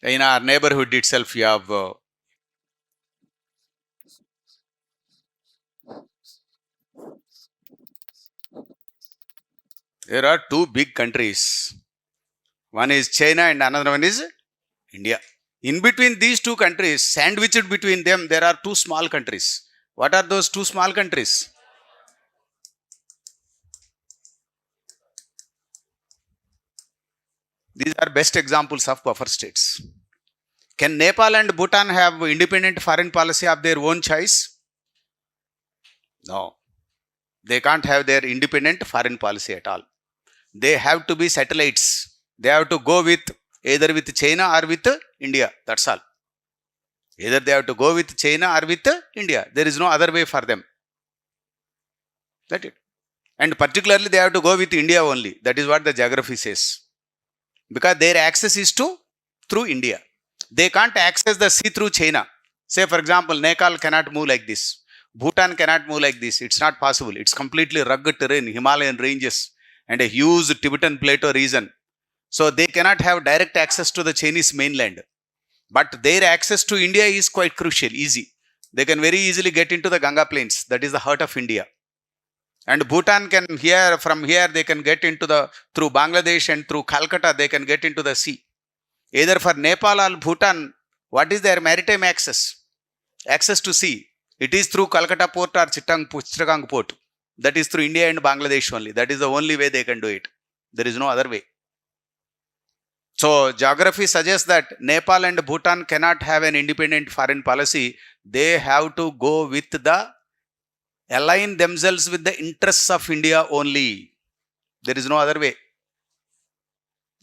In our neighborhood itself, you have there are two big countries. One is China and another one is India. In between these two countries, sandwiched between them, there are two small countries. What are those two small countries? These are best examples of buffer states. Can Nepal and Bhutan have independent foreign policy of their own choice? No. They can't have their independent foreign policy at all. They have to be satellites. They have to go with either with China or with India. That's all. Either they have to go with China or with India. There is no other way for them. That's it. And particularly they have to go with India only. That is what the geography says. Because their access is through India. They can't access the sea through China. Say for example, Nepal cannot move like this. Bhutan cannot move like this. It's not possible. It's completely rugged terrain, Himalayan ranges and a huge Tibetan plateau region. So they cannot have direct access to the Chinese mainland. But their access to India is quite crucial, easy. They can very easily get into the Ganga plains. That is the heart of India. And Bhutan can from here they can get into through Bangladesh and through Calcutta they can get into the sea. Either for Nepal or Bhutan, what is their maritime access? Access to sea. It is through Calcutta port or Chittagong port. That is through India and Bangladesh only. That is the only way they can do it. There is no other way. So geography suggests that Nepal and Bhutan cannot have an independent foreign policy. They have to go with align themselves with the interests of India only. There is no other way.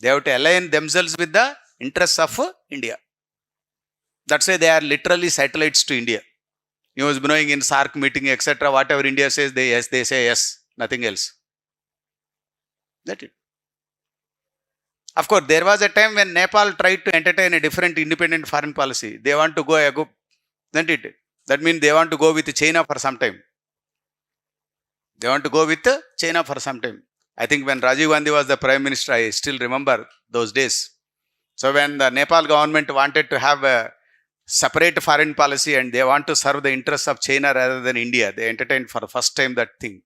They have to align themselves with the interests of India. That's why they are literally satellites to India. You must be knowing in SAARC meeting, etc. Whatever India says, they say yes, nothing else. That's it. Of course, there was a time when Nepal tried to entertain a different independent foreign policy. They want to go, that means they want to go with China for some time. They want to go with China for some time. I think when Rajiv Gandhi was the Prime Minister, I still remember those days. So when the Nepal government wanted to have a separate foreign policy and they want to serve the interests of China rather than India, they entertained for the first time that thing.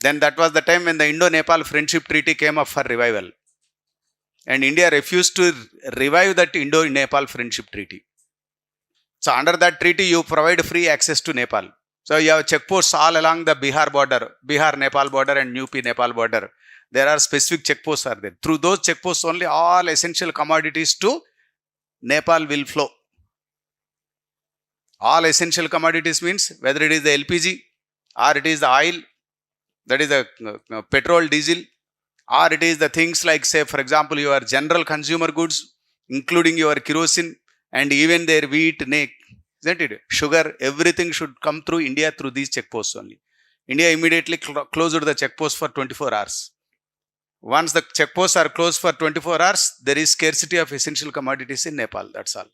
Then that was the time when the Indo-Nepal Friendship Treaty came up for revival. And India refused to revive that Indo-Nepal Friendship Treaty. So under that treaty, you provide free access to Nepal. So you have checkposts all along the Bihar-Nepal border and UP-Nepal border. There are specific checkposts are there. Through those checkposts only all essential commodities to Nepal will flow. All essential commodities means whether it is the LPG or it is the oil, that is the petrol, diesel, or it is the things like say for example your general consumer goods including your kerosene and even their wheat, isn't it? Sugar, everything should come through India through these checkposts only. India immediately closed the checkpost for 24 hours. Once the checkposts are closed for 24 hours, there is scarcity of essential commodities in Nepal, that's all.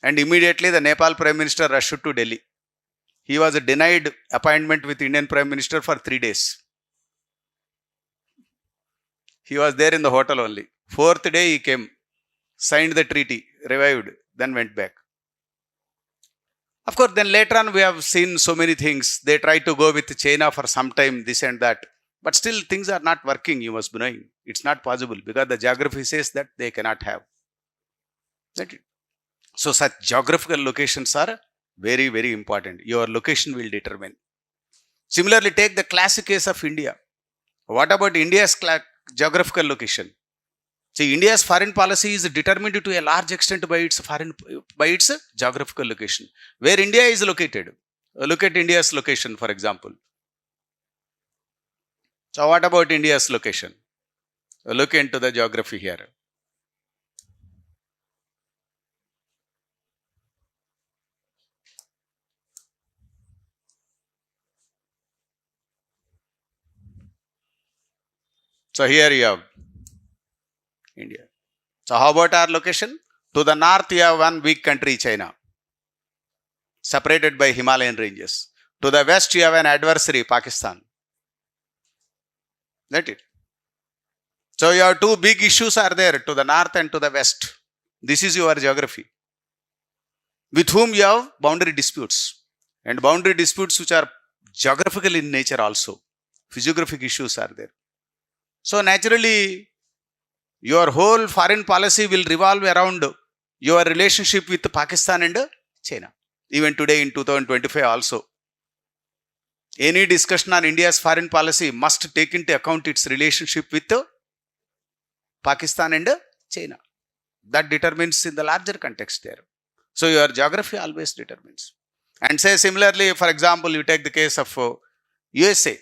And immediately the Nepal Prime Minister rushed to Delhi. He was denied appointment with Indian Prime Minister for 3 days. He was there in the hotel only. 4th day he came, signed the treaty, revived, then went back. Of course, then later on we have seen so many things. They tried to go with China for some time, this and that. But still things are not working, you must be knowing. It's not possible because the geography says that they cannot have. That's it. So such geographical locations are very, very important. Your location will determine. Similarly, take the classic case of India. What about India's geographical location? See, India's foreign policy is determined to a large extent by its geographical location. Where India is located. Look at India's location, for example. So what about India's location? Look into the geography here. So here you have India. So how about our location? To the north you have one big country, China, separated by Himalayan ranges. To the west you have an adversary, Pakistan. That's it. So you have two big issues are there to the north and to the west. This is your geography. With whom you have boundary disputes, and boundary disputes which are geographical in nature also. Physiographic issues are there. So naturally, your whole foreign policy will revolve around your relationship with Pakistan and China. Even today in 2025 also, any discussion on India's foreign policy must take into account its relationship with Pakistan and China. That determines in the larger context there. So your geography always determines. And say similarly, for example, you take the case of USA.